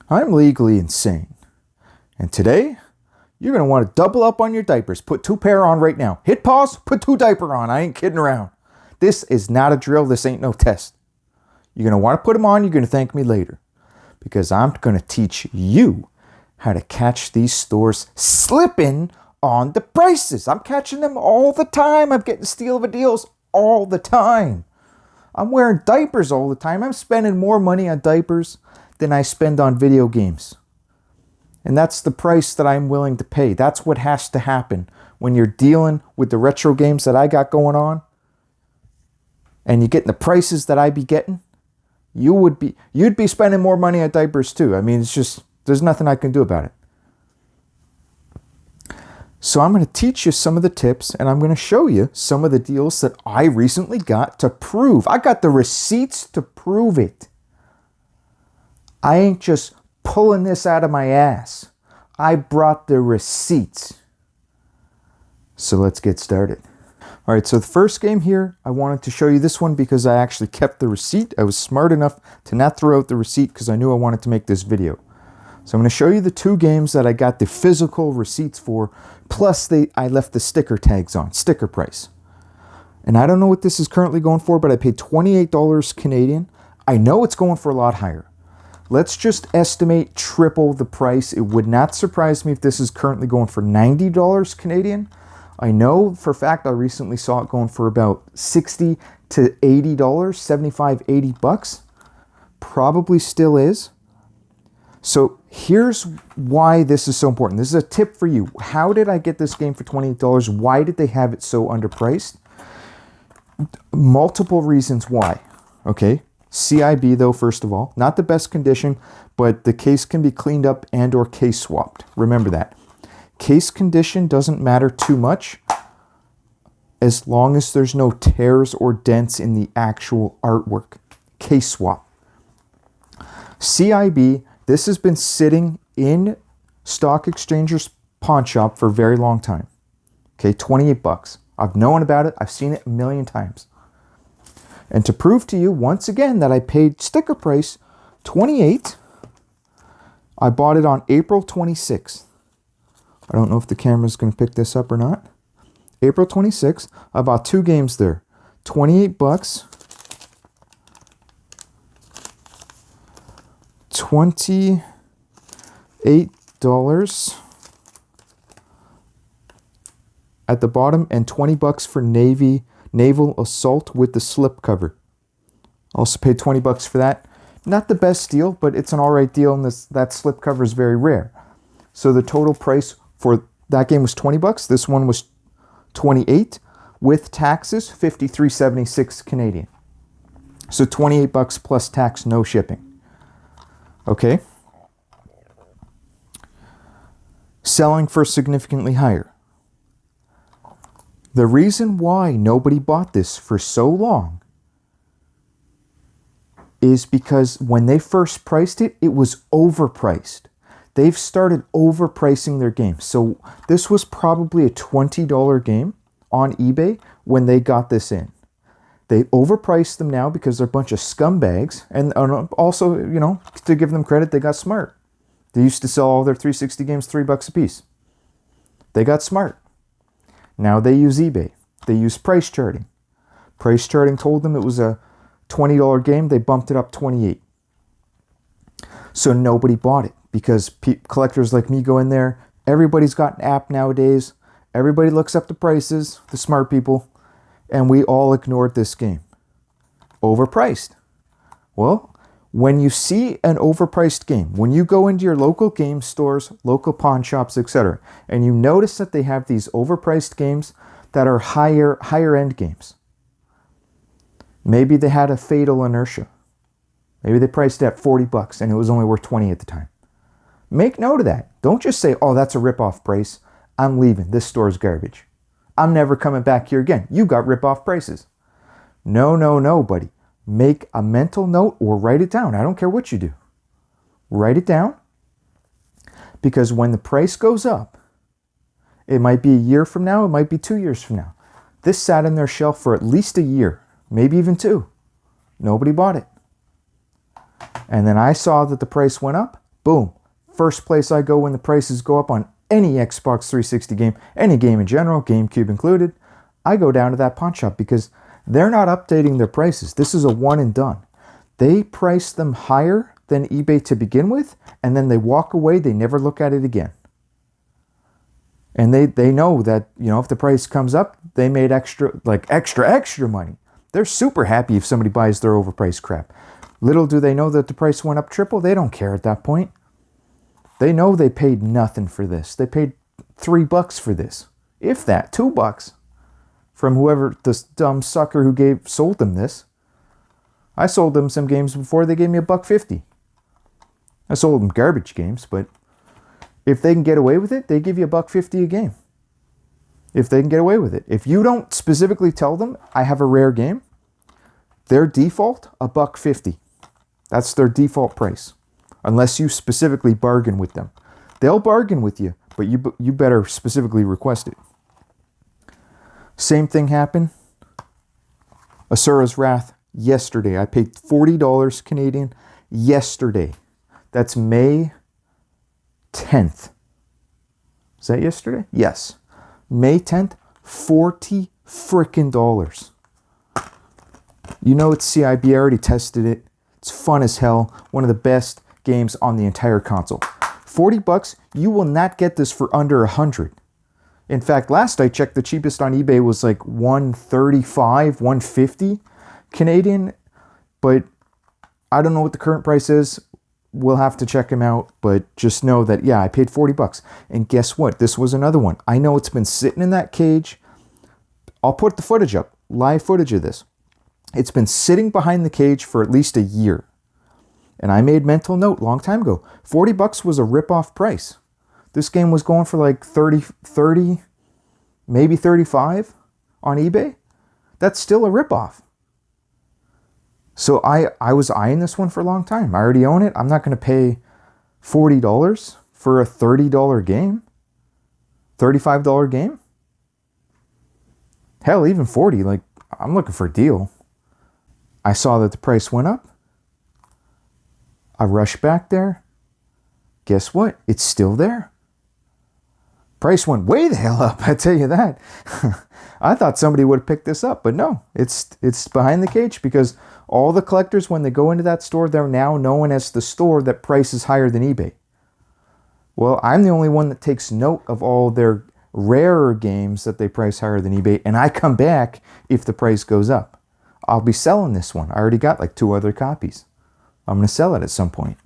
I'm legally insane. And today, you're going to want to double up on your diapers. Put 2 pair on right now. Hit pause, put 2 diaper on. I ain't kidding around. This is not a drill. This ain't no test. You're going to want to put them on. You're going to thank me later. Because I'm going to teach you how to catch these stores slipping on the prices. I'm catching them all the time. I'm getting steal of a deals all the time. I'm wearing diapers all the time. I'm spending more money on diapers than I spend on video games. And that's the price that I'm willing to pay. That's what has to happen when you're dealing with the retro games that I got going on. And you're getting the prices that I be getting. You'd be spending more money on diapers too. I mean, it's just, there's nothing I can do about it. So I'm going to teach you some of the tips, and I'm going to show you some of the deals that I recently got to prove. I got the receipts to prove it. I ain't just pulling this out of my ass. I brought the receipts. So let's get started. All right, so the first game here, I wanted to show you this one because I actually kept the receipt. I was smart enough to not throw out the receipt because I knew I wanted to make this video. So I'm going to show you the 2 games that I got the physical receipts for, plus I left the sticker tags on, sticker price. And I don't know what this is currently going for, but I paid $28 Canadian. I know it's going for a lot higher. Let's just estimate triple the price. It would not surprise me if this is currently going for $90 Canadian. I know for a fact I recently saw it going for about $60 to $80, 75, 80 bucks. Probably still is. So here's why this is so important. This is a tip for you. How did I get this game for $28? Why did they have it so underpriced? Multiple reasons why. Okay. CIB though, first of all, not the best condition, but the case can be cleaned up and or case swapped. Remember that. Case condition doesn't matter too much as long as there's no tears or dents in the actual artwork. Case swap. CIB, this has been sitting in Stock Exchanger's pawn shop for a very long time. Okay, 28 bucks. I've known about it. I've seen it a million times. And to prove to you once again that I paid sticker price 28, I bought it on April 26th. I don't know if the camera's going to pick this up or not. April 26th, I bought 2 games there. 28 bucks. $28 at the bottom and 20 bucks for Naval Assault with the slip cover. Also paid 20 bucks for that. Not the best deal, but it's an alright deal, and that slip cover is very rare. So the total price for that game was 20 bucks. This one was 28 with taxes, 53.76 Canadian. So 28 bucks plus tax, no shipping. Okay. Selling for significantly higher. The reason why nobody bought this for so long is because when they first priced it, it was overpriced. They've started overpricing their games. So this was probably a $20 game on eBay when they got this in. They overpriced them now because they're a bunch of scumbags. And also, you know, to give them credit, they got smart. They used to sell all their 360 games $3 a piece. They got smart. Now they use eBay. They use price charting. Price charting told them it was a $20 game. They bumped it up 28. So nobody bought it because collectors like me go in there. Everybody's got an app nowadays. Everybody looks up the prices, the smart people, and we all ignored this game. Overpriced. Well, when you see an overpriced game, when you go into your local game stores, local pawn shops, etc., and you notice that they have these overpriced games that are higher end games. Maybe they had a Fatal Inertia. Maybe they priced it at 40 bucks and it was only worth 20 at the time. Make note of that. Don't just say, oh, that's a rip-off price. I'm leaving. This store's garbage. I'm never coming back here again. You got rip-off prices. No, buddy. Make a mental note or write it down. I don't care what you do. Write it down. Because when the price goes up, it might be a year from now, it might be 2 years from now. This sat in their shelf for at least a year, maybe even 2. Nobody bought it. And then I saw that the price went up. Boom. First place I go when the prices go up on any Xbox 360 game, any game in general, GameCube included. I go down to that pawn shop because they're not updating their prices. This is a one and done. They price them higher than eBay to begin with, and then they walk away. They never look at it again. And they know that, you know, if the price comes up, they made extra money. They're super happy if somebody buys their overpriced crap. Little do they know that the price went up triple. They don't care at that point. They know they paid nothing for this. They paid $3 for this. If that, $2 from whoever, this dumb sucker who sold them this. I sold them some games before. They gave me $1.50. I sold them garbage games, but if they can get away with it, they give you $1.50 a game. If they can get away with it. If you don't specifically tell them, I have a rare game, their default, $1.50. That's their default price. Unless you specifically bargain with them. They'll bargain with you, but you better specifically request it. Same thing happened. Asura's Wrath yesterday. I paid $40 Canadian yesterday. That's May 10th. Is that yesterday? Yes. May 10th, $40 frickin' dollars. You know it's CIB. I already tested it. It's fun as hell. One of the best games on the entire console. $40, you will not get this for under $100. In fact, last I checked, the cheapest on eBay was like $135, $150 Canadian. But I don't know what the current price is. We'll have to check them out. But just know that, yeah, I paid $40. And guess what? This was another one. I know it's been sitting in that cage. I'll put the footage up. Live footage of this. It's been sitting behind the cage for at least a year. And I made mental note long time ago. $40 was a rip-off price. This game was going for like 30, maybe 35 on eBay. That's still a rip-off. So I was eyeing this one for a long time. I already own it. I'm not going to pay $40 for a $30 game. $35 game. Hell, even 40. Like, I'm looking for a deal. I saw that the price went up. I rushed back there. Guess what? It's still there. Price went way the hell up, I tell you that. I thought somebody would have picked this up, but no. It's behind the cage because all the collectors, when they go into that store, they're now known as the store that prices higher than eBay. Well, I'm the only one that takes note of all their rarer games that they price higher than eBay, and I come back if the price goes up. I'll be selling this one. I already got like 2 other copies. I'm going to sell it at some point.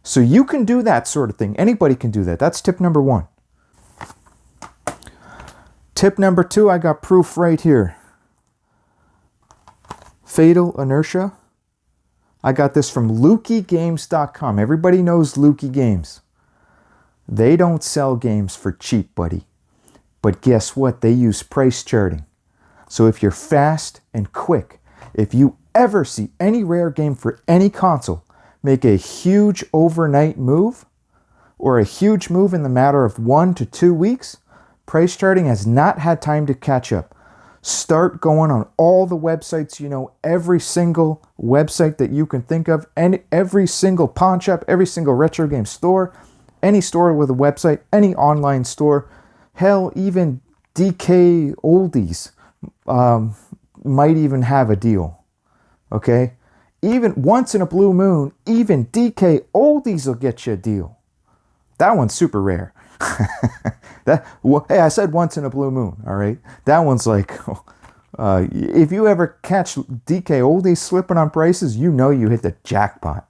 So you can do that sort of thing. Anybody can do that. That's tip number 1. Tip number 2, I got proof right here. Fatal Inertia. I got this from LukeyGames.com. Everybody knows Lukey Games. They don't sell games for cheap, buddy. But guess what? They use price charting. So if you're fast and quick, if you ever see any rare game for any console make a huge overnight move or a huge move in the matter of 1 to 2 weeks, price charting has not had time to catch up. Start going on all the websites you know, every single website that you can think of, and every single pawn shop, every single retro game store, any store with a website, any online store, hell, even DK Oldies might even have a deal. Okay? Even once in a blue moon, even DK Oldies will get you a deal. That one's super rare. Hey, I said once in a blue moon, all right? That one's like, if you ever catch DK Oldies slipping on prices, you know you hit the jackpot.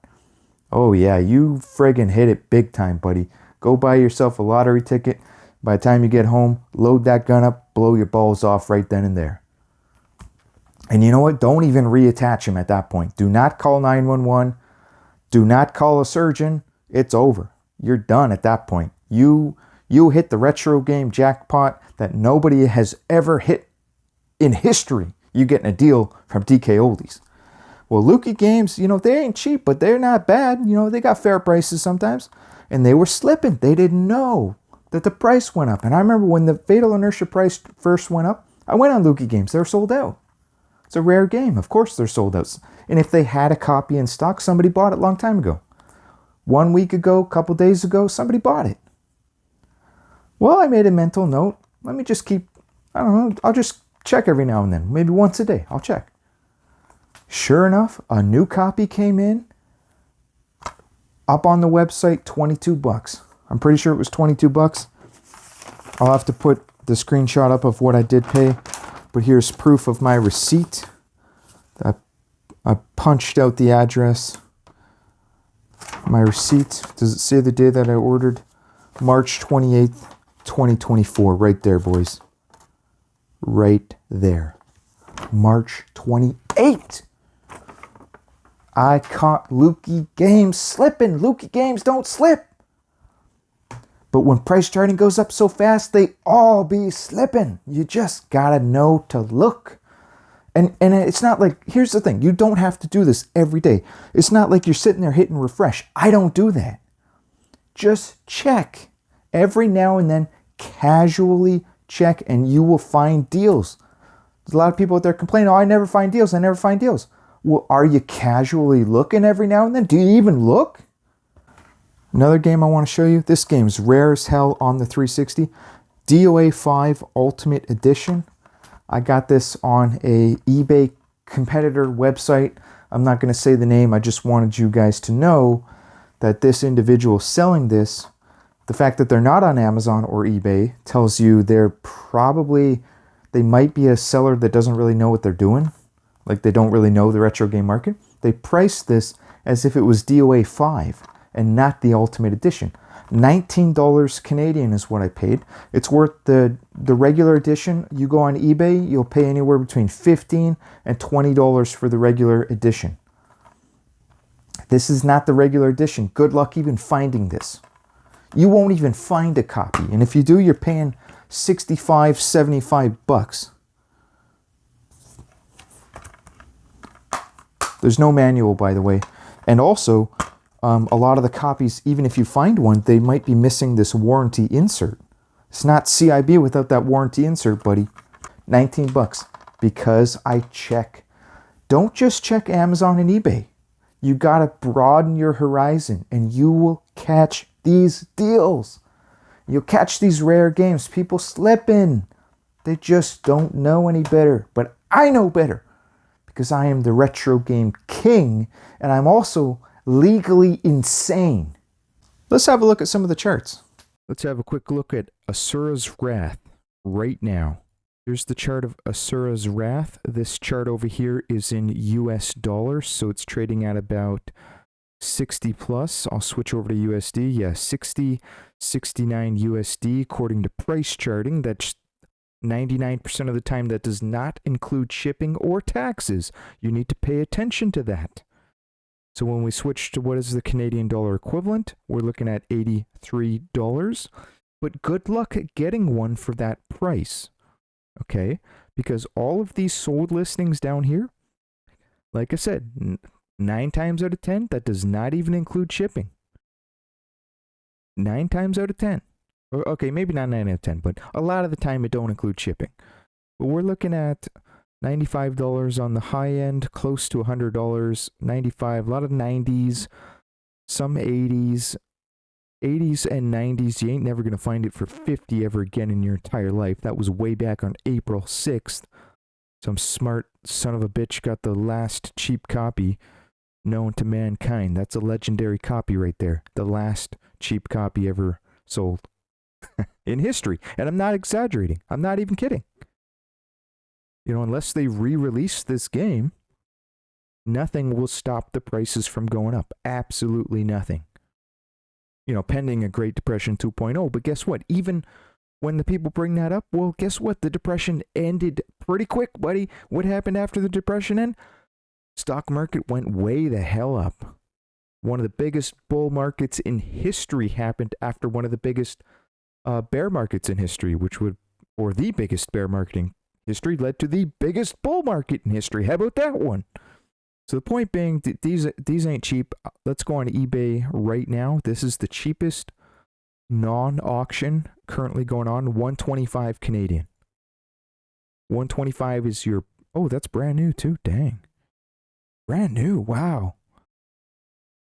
Oh yeah, you friggin' hit it big time, buddy. Go buy yourself a lottery ticket. By the time you get home, load that gun up, blow your balls off right then and there. And you know what? Don't even reattach him at that point. Do not call 911. Do not call a surgeon. It's over. You're done at that point. You hit the retro game jackpot that nobody has ever hit in history. You getting a deal from DK Oldies. Well, Lukey Games, you know, they ain't cheap, but they're not bad. You know, they got fair prices sometimes. And they were slipping. They didn't know that the price went up. And I remember when the Fatal Inertia price first went up, I went on Lukey Games. They were sold out. It's a rare game. Of course they're sold out. And if they had a copy in stock, somebody bought it a long time ago. 1 week ago, a couple days ago, somebody bought it. Well, I made a mental note. Let me just keep, I don't know, I'll just check every now and then. Maybe once a day, I'll check. Sure enough, a new copy came in. Up on the website, $22. I'm pretty sure it was $22. I'll have to put the screenshot up of what I did pay. But here's proof of my receipt. I punched out the address. My receipt. Does it say the day that I ordered? March 28th, 2024. Right there, boys. Right there. March 28th. I caught Lukey Games slipping. Lukey Games don't slip. But when price charting goes up so fast, they all be slipping. You just gotta know to look. And it's not like, here's the thing, you don't have to do this every day. It's not like you're sitting there hitting refresh. I don't do that. Just check. Every now and then, casually check, and you will find deals. There's a lot of people out there complaining, oh, I never find deals, I never find deals. Well, are you casually looking every now and then? Do you even look? Another game I want to show you. This game's rare as hell on the 360. DOA 5 Ultimate Edition. I got this on a eBay competitor website. I'm not going to say the name. I just wanted you guys to know that this individual selling this, the fact that they're not on Amazon or eBay tells you they might be a seller that doesn't really know what they're doing. Like they don't really know the retro game market. They priced this as if it was DOA 5 and not the Ultimate Edition. $19 Canadian is what I paid. It's worth the regular edition. You go on eBay, you'll pay anywhere between $15 and $20 for the regular edition. This is not the regular edition. Good luck even finding this. You won't even find a copy. And if you do, you're paying $65, $75. There's no manual, by the way. And also, a lot of the copies, even if you find one, they might be missing this warranty insert. It's not CIB without that warranty insert, buddy. $19 because I check. Don't just check Amazon and eBay. You gotta broaden your horizon and you will catch these deals. You'll catch these rare games. People slipping. They just don't know any better. But I know better because I am the retro game king and I'm also legally insane. Let's have a look at some of the charts. Let's have a quick look at Asura's Wrath right now. Here's the chart of Asura's Wrath. This chart over here is in US dollars, so it's trading at about 60 plus. I'll switch over to USD. Yeah, 60, 69 USD according to price charting. That's 99% of the time that does not include shipping or taxes. You need to pay attention to that. So when we switch to what is the Canadian dollar equivalent, we're looking at $83. But good luck at getting one for that price. Okay? Because all of these sold listings down here, like I said, 9 times out of 10, that does not even include shipping. 9 times out of 10. Okay, maybe not 9 out of 10, but a lot of the time it don't include shipping. But we're looking at $95 on the high end, close to $100, 95, a lot of 90s, some 80s, 80s and 90s. You ain't never going to find it for 50 ever again in your entire life. That was way back on April 6th. Some smart son of a bitch got the last cheap copy known to mankind. That's a legendary copy right there. The last cheap copy ever sold in history. And I'm not exaggerating. I'm not even kidding. You know, unless they re-release this game, nothing will stop the prices from going up. Absolutely nothing. You know, pending a Great Depression 2.0. But guess what? Even when the people bring that up, well, guess what? The Depression ended pretty quick, buddy. What happened after the Depression ended? Stock market went way the hell up. One of the biggest bull markets in history happened after one of the biggest bear markets in history, or the biggest bear market in history led to the biggest bull market in history. How about that one? So the point being, these ain't cheap. Let's go on eBay right now. This is the cheapest non-auction currently going on, $125 Canadian. $125 is your, oh, that's brand new too. Dang. Brand new. Wow.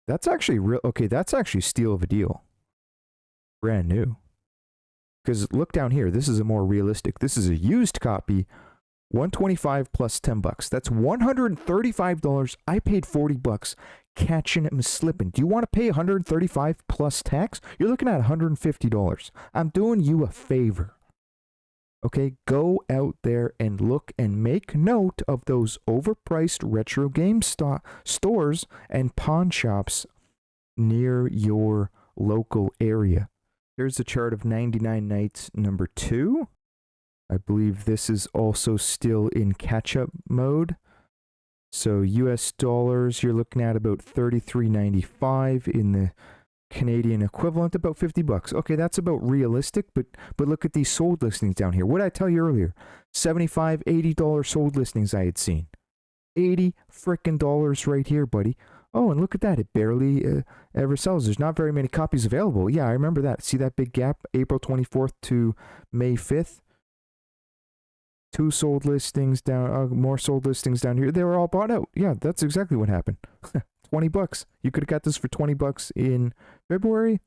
That's actually real. Okay, that's actually steal of a deal. Brand new. Because look down here. This is a more realistic. This is a used copy. 125 plus 10 bucks. That's $135. I paid 40 bucks catching him slipping. Do you want to pay 135 plus tax? You're looking at $150. I'm doing you a favor. Okay, go out there and look and make note of those overpriced retro game stores and pawn shops near your local area. Here's a chart of 99 Nights number 2. I believe this is also still in catch-up mode. So US dollars, you're looking at about $33.95 in the Canadian equivalent, about 50 bucks. Okay, that's about realistic, but look at these sold listings down here. What did I tell you earlier? $75, $80 sold listings I had seen. 80 frickin' dollars right here, buddy. Oh, and look at that. It barely ever sells. There's not very many copies available. Yeah, I remember that. See that big gap? April 24th to May 5th. 2 sold listings down, more sold listings down here. They were all bought out. Yeah, that's exactly what happened. 20 bucks. You could have got this for 20 bucks in February.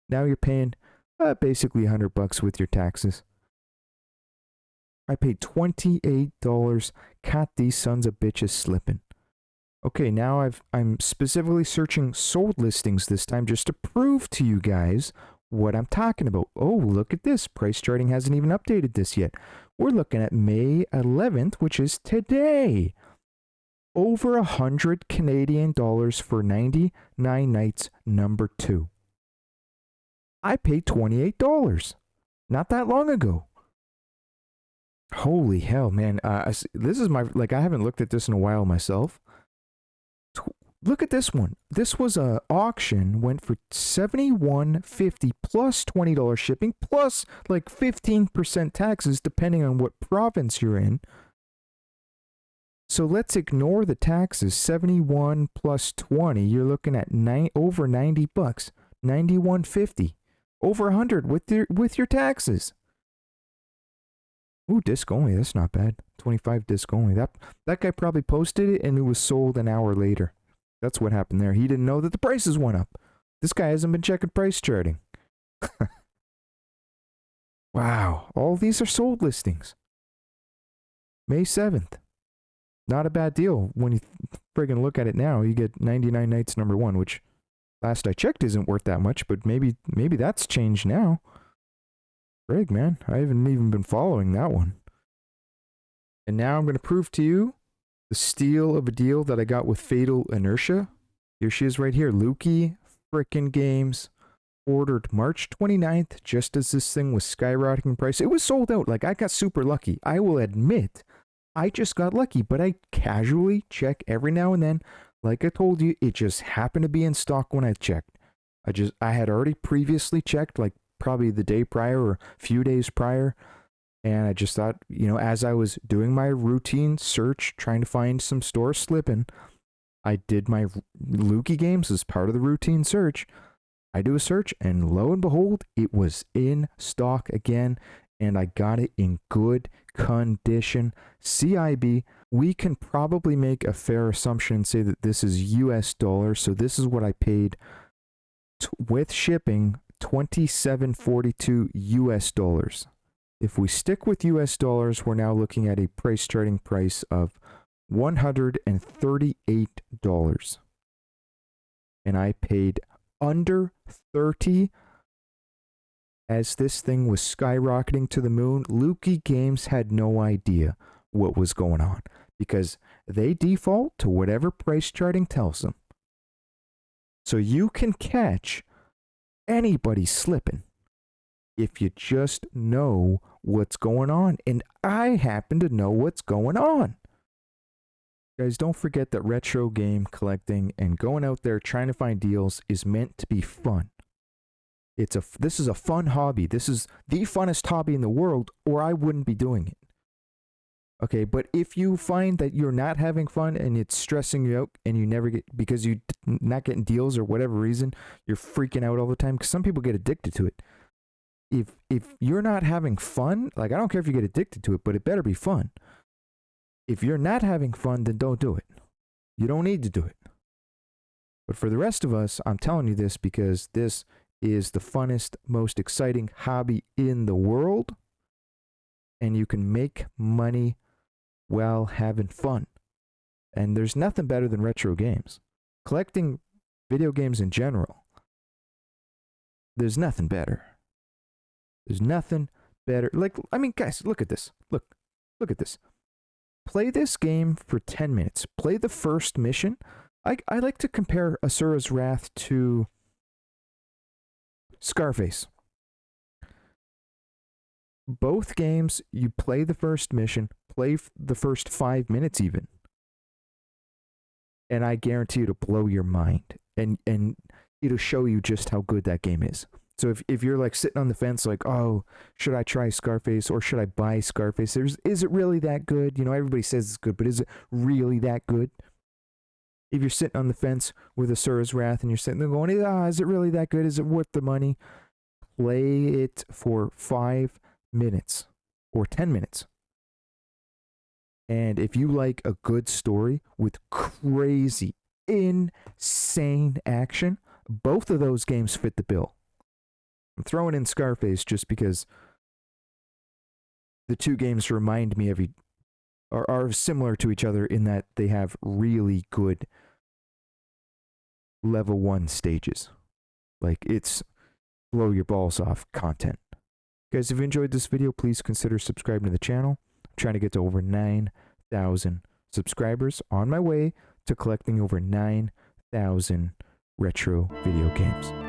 Now you're paying basically 100 bucks with your taxes. I paid $28. Caught these sons of bitches slipping. Okay, now I'm specifically searching sold listings this time just to prove to you guys what I'm talking about. Oh, look at this. Price charting hasn't even updated this yet. We're looking at May 11th, which is today. Over 100 Canadian dollars for 99 Nights number 2. I paid $28 not that long ago. Holy hell, man. This is my, like, I haven't looked at this in a while myself. Look at this one. This was a auction, went for $71.50 plus $20 shipping plus like 15% taxes depending on what province you're in. So let's ignore the taxes. 71 plus 20, you're looking at over 90 bucks. 91.50. Over 100 with your taxes. Ooh, disc only. That's not bad. 25 disc only. That guy probably posted it and it was sold an hour later. That's what happened there. He didn't know that the prices went up. This guy hasn't been checking price charting. Wow. All these are sold listings. May 7th. Not a bad deal. When you friggin' look at it now, you get 99 Nights number 1, which last I checked isn't worth that much, but maybe that's changed now. Frig, man. I haven't even been following that one. And now I'm going to prove to you the steal of a deal that I got with Fatal Inertia. Here she is right here. Lukey frickin' Games. Ordered March 29th, just as this thing was skyrocketing in price. It was sold out. Like, I got super lucky. I will admit, I just got lucky, but I casually check every now and then. Like I told you, it just happened to be in stock when I checked. I had already previously checked, like probably the day prior or a few days prior. And I just thought, you know, as I was doing my routine search, trying to find some stores slipping, I did my Lukey Games as part of the routine search. I do a search, and lo and behold, it was in stock again, and I got it in good condition. CIB, we can probably make a fair assumption and say that this is US dollars, so this is what I paid with shipping, $27.42 US dollars. If we stick with US dollars, we're now looking at a price charting price of $138. And I paid under 30 as this thing was skyrocketing to the moon. Lukey Games had no idea what was going on because they default to whatever price charting tells them. So you can catch anybody slipping if you just know what's going on. And I happen to know what's going on. Guys, don't forget that retro game collecting and going out there trying to find deals is meant to be fun. This is a fun hobby. This is the funnest hobby in the world, or I wouldn't be doing it. Okay, but if you find that you're not having fun and it's stressing you out and you never get, because you're not getting deals or whatever reason, you're freaking out all the time, because some people get addicted to it. If you're not having fun, like, I don't care if you get addicted to it, but it better be fun. If you're not having fun, then don't do it. You don't need to do it. But for the rest of us, I'm telling you this because this is the funnest, most exciting hobby in the world. And you can make money while having fun. And there's nothing better than retro games. Collecting video games in general, there's nothing better. There's nothing better. Like, I mean, guys, look at this. Look at this. Play this game for 10 minutes. Play the first mission. I like to compare Asura's Wrath to Scarface. Both games, you play the first mission, play the first 5 minutes even, and I guarantee it'll blow your mind, and it'll show you just how good that game is. So if you're like sitting on the fence like, oh, should I try Scarface or should I buy Scarface? Is it really that good? You know, everybody says it's good, but is it really that good? If you're sitting on the fence with Asura's Wrath and you're sitting there going, is it really that good? Is it worth the money? Play it for 5 minutes or 10 minutes. And if you like a good story with crazy, insane action, both of those games fit the bill. I'm throwing in Scarface just because the two games remind me of are similar to each other in that they have really good level 1 stages. Like, it's blow your balls off content. Guys, if you enjoyed this video, please consider subscribing to the channel. I'm trying to get to over 9,000 subscribers, on my way to collecting over 9,000 retro video games.